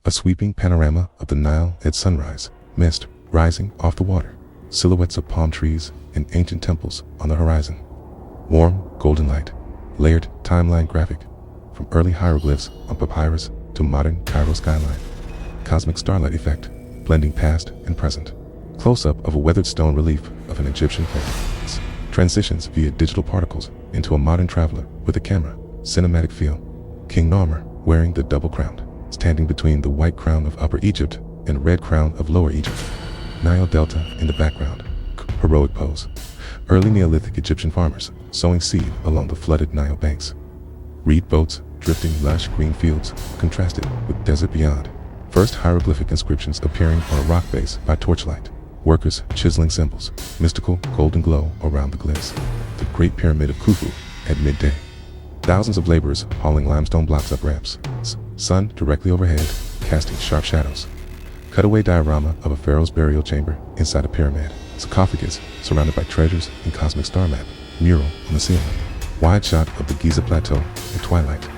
A sweeping panorama of the Nile at sunrise, mist rising off the water, silhouettes of palm trees and ancient temples on the horizon. Warm, golden light, layered timeline graphic, from early hieroglyphs on papyrus to modern Cairo skyline. Cosmic starlight effect, blending past and present. Close-up of a weathered stone relief of an Egyptian pharaoh. Transitions via digital particles into a modern traveler with a camera, cinematic feel. King Narmer, wearing the double crown, standing between the white crown of Upper Egypt and red crown of Lower Egypt. Nile Delta in the background, heroic pose. Early Neolithic Egyptian farmers sowing seed along the flooded Nile banks. Reed boats drifting lush green fields contrasted with desert beyond. First hieroglyphic inscriptions appearing on a rock base by torchlight. Workers chiseling symbols, mystical golden glow around the glyphs. The Great Pyramid of Khufu at midday. Thousands of laborers hauling limestone blocks up ramps. Sun directly overhead, casting sharp shadows. Cutaway diorama of a pharaoh's burial chamber inside a pyramid. Sarcophagus surrounded by treasures and cosmic star map. Mural on the ceiling. Wide shot of the Giza Plateau at twilight.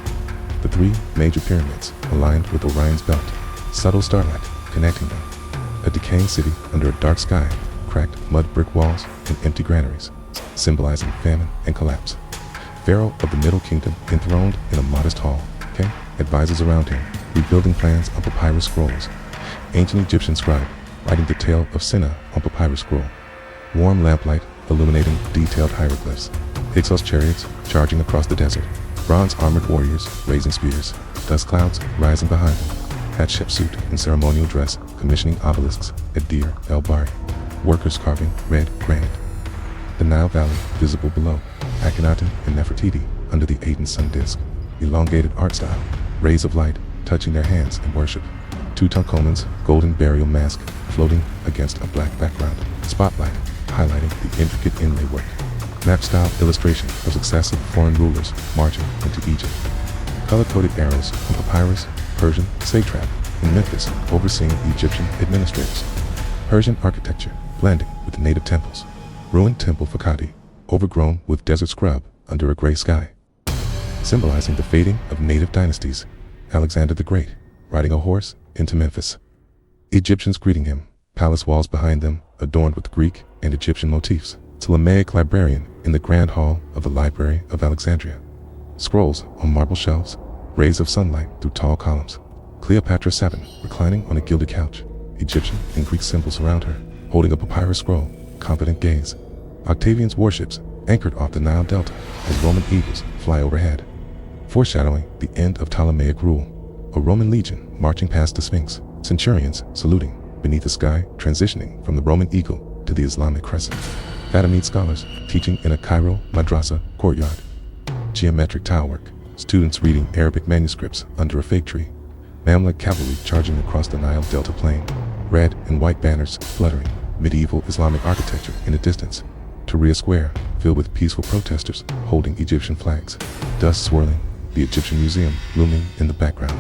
The three major pyramids aligned with Orion's belt. Subtle starlight connecting them. A decaying city under a dark sky, cracked mud brick walls and empty granaries, symbolizing famine and collapse. Pharaoh of the Middle Kingdom enthroned in a modest hall. King advisors around him, rebuilding plans on papyrus scrolls. Ancient Egyptian scribe writing the tale of Senna on papyrus scroll. Warm lamplight illuminating detailed hieroglyphs. Hyksos chariots charging across the desert. Bronze armored warriors raising spears. Dust clouds rising behind them. Hatshep suit and ceremonial dress commissioning obelisks at Deir el-Bahri. Workers carving red granite. The Nile Valley visible below. Akhenaten and Nefertiti under the Aden sun disk. Elongated art style. Rays of light touching their hands in worship. Tutankhamun's golden burial mask floating against a black background. Spotlight highlighting the intricate inlay work. Map-style illustration of successive foreign rulers marching into Egypt. Color-coded arrows on papyrus, Persian satrap in Memphis overseeing the Egyptian administrators. Persian architecture blending with native temples. Ruined temple Fakati, overgrown with desert scrub under a gray sky. Symbolizing the fading of native dynasties. Alexander the Great riding a horse into Memphis. Egyptians greeting him, palace walls behind them adorned with Greek and Egyptian motifs. Ptolemaic librarian in the grand hall of the Library of Alexandria. Scrolls on marble shelves, rays of sunlight through tall columns. Cleopatra VII reclining on a gilded couch, Egyptian and Greek symbols around her, holding a papyrus scroll, confident gaze. Octavian's warships anchored off the Nile Delta as Roman eagles fly overhead, foreshadowing the end of Ptolemaic rule. A Roman legion marching past the Sphinx, centurions saluting beneath the sky, transitioning from the Roman eagle to the Islamic crescent. Fatimid scholars teaching in a Cairo madrasa courtyard. Geometric tilework, students reading Arabic manuscripts under a fig tree. Mamluk cavalry charging across the Nile Delta plain. Red and white banners fluttering, medieval Islamic architecture in the distance. Tahrir Square filled with peaceful protesters holding Egyptian flags. Dust swirling, the Egyptian Museum looming in the background.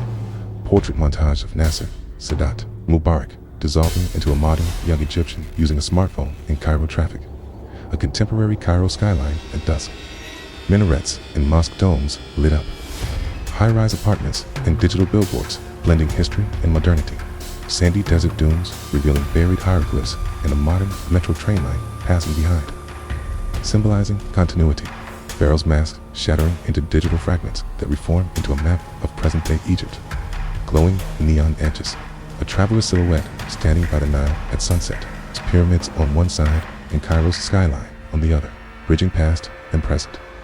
Portrait montage of Nasser, Sadat, Mubarak dissolving into a modern young Egyptian using a smartphone in Cairo traffic. A contemporary Cairo skyline at dusk. Minarets and mosque domes lit up. High-rise apartments and digital billboards blending history and modernity. Sandy desert dunes revealing buried hieroglyphs and a modern metro train line passing behind. Symbolizing continuity. Pharaoh's mask shattering into digital fragments that reform into a map of present-day Egypt. Glowing neon edges. A traveler's silhouette standing by the Nile at sunset. Its pyramids on one side and Cairo's skyline on the other, bridging past and present.